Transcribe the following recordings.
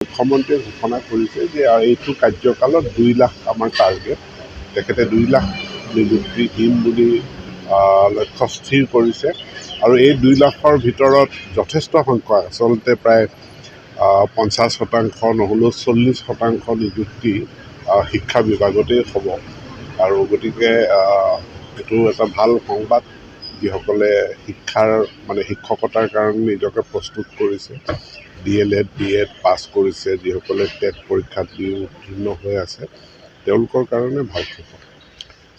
মুখ্যমন্ত্ৰীয়ে ঘোষণা কৰিছে যে এইটো কাৰ্যকালত 2 লাখ আমাৰ টাৰ্গেট। তেখেতে 2 লাখ নিযুক্তি দিম বুলি লক্ষ্য স্থিৰ কৰিছে আৰু এই 2 লাখৰ ভিতৰত যথেষ্ট সংখ্যক আচলতে প্ৰায় 50% নহ'লেও 40% নিযুক্তি শিক্ষা বিভাগতেই হ'ব আৰু গতিকে এইটো এটা ভাল সংবাদ। যিসকলে শিক্ষকতাৰ কাৰণে নিজকে প্ৰস্তুত কৰিছে, DLED BEd পাছ কৰিছে, যিসকলে টেট পৰীক্ষাত দি উত্তীৰ্ণ হৈ আছে, তেওঁলোকৰ কাৰণে ভাল খবৰ।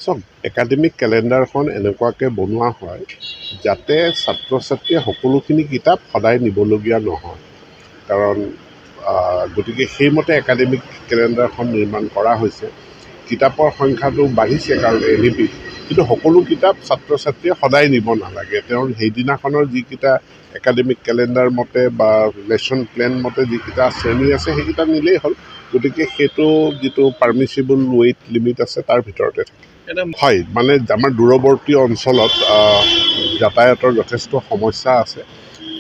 চব একাডেমিক কেলেণ্ডাৰখন এনেকুৱাকৈ বনোৱা হয় যাতে ছাত্ৰ ছাত্ৰীয়ে সকলোখিনি কিতাপ সদায় নিবলগীয়া নহয়। কাৰণ গতিকে সেইমতে একাডেমিক কেলেণ্ডাৰখন নিৰ্মাণ কৰা হৈছে। কিতাপৰ সংখ্যাটো বাঢ়িছে কাৰণ NEP, কিন্তু সকলো কিতাপ ছাত্ৰ ছাত্ৰীয়ে সদায় নিব নালাগে। তেওঁৰ সেইদিনাখনৰ যিকেইটা একাডেমিক কেলেণ্ডাৰ মতে বা লেচন প্লেন মতে যিকেইটা শ্ৰেণী আছে সেইকেইটা নিলেই হ'ল। গতিকে সেইটো যিটো পাৰ্মিচিবল ৱেইট লিমিট আছে তাৰ ভিতৰতে থাকে। হয়, মানে আমাৰ দূৰৱৰ্তী অঞ্চলত যাতায়াতৰ যথেষ্ট সমস্যা আছে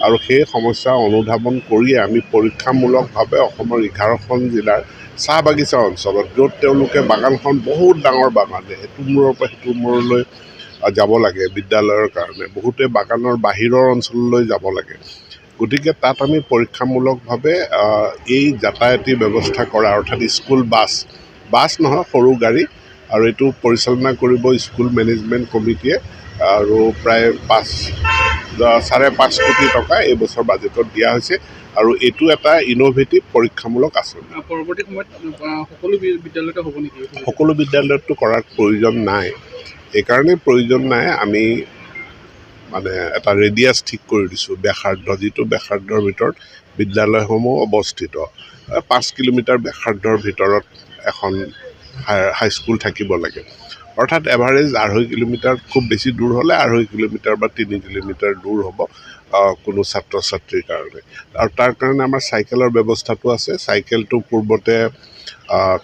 আৰু সেই সমস্যা অনুধাৱন কৰিয়ে আমি পৰীক্ষামূলকভাৱে অসমৰ 11খন জিলাৰ চাহ বাগিচা অঞ্চলত, য'ত তেওঁলোকে বাগানখন বহুত ডাঙৰ বাগান, সেইটো মূৰৰ পৰা সিটো মূৰলৈ যাব লাগে বিদ্যালয়ৰ কাৰণে, বহুতে বাগানৰ বাহিৰৰ অঞ্চললৈ যাব লাগে। গতিকে তাত আমি পৰীক্ষামূলকভাৱে এই যাতায়াতী ব্যৱস্থা কৰা, অৰ্থাৎ স্কুল বাছ নহয়, সৰু গাড়ী, আৰু এইটো পৰিচালনা কৰিব স্কুল মেনেজমেণ্ট কমিটিয়ে আৰু প্ৰায় 5.5 কোটি টকা এই বছৰ বাজেটত দিয়া হৈছে আৰু এইটো এটা ইন'ভেটিভ পৰীক্ষামূলক আঁচনি। পৰৱৰ্তী সময়ত সকলো বিদ্যালয়তে হ'ব নেকি? সকলো বিদ্যালয়ততো কৰাৰ প্ৰয়োজন নাই। এইকাৰণেই প্ৰয়োজন নাই, আমি মানে এটা ৰেডিয়াছ ঠিক কৰি দিছোঁ, ব্যাসাৰ্ধ, যিটো ব্যাসাৰ্ধৰ ভিতৰত বিদ্যালয়সমূহ অৱস্থিত। 5 কিলোমিটাৰ ব্যাসাৰ্ধৰ ভিতৰত এখন হাইস্কুল থাকিব লাগে। অৰ্থাৎ এভাৰেজ 2.5 কিলোমিটাৰ, খুব বেছি দূৰ হ'লে 2.5 কিলোমিটাৰ বা 3 কিলোমিটাৰ দূৰ হ'ব কোনো ছাত্ৰ ছাত্ৰীৰ কাৰণে। আৰু তাৰ কাৰণে আমাৰ চাইকেলৰ ব্যৱস্থাটো আছে। চাইকেলটো পূৰ্বতে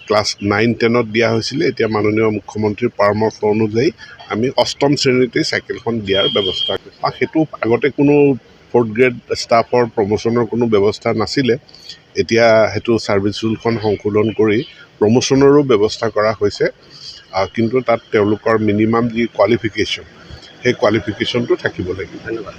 ক্লাছ 9-10ত দিয়া হৈছিলে, এতিয়া মাননীয় মুখ্যমন্ত্ৰীৰ পৰামৰ্শ অনুযায়ী আমি 8ম শ্ৰেণীতেই চাইকেলখন দিয়াৰ ব্যৱস্থা কৰিছোঁ। সেইটো আগতে কোনো 4th গ্ৰেড ষ্টাফৰ প্ৰমোশ্যনৰ কোনো ব্যৱস্থা নাছিলে। এতিয়া সেইটো ছাৰ্ভিচ ৰুলখন সংশোধন কৰি প্ৰমোশ্যনৰো ব্যৱস্থা কৰা হৈছে, কিন্তু তাত তেওঁলোকৰ মিনিমাম যি কোৱালিফিকেশ্যন, সেই কোৱালিফিকেশ্যনটো থাকিব লাগিব। ধন্যবাদ।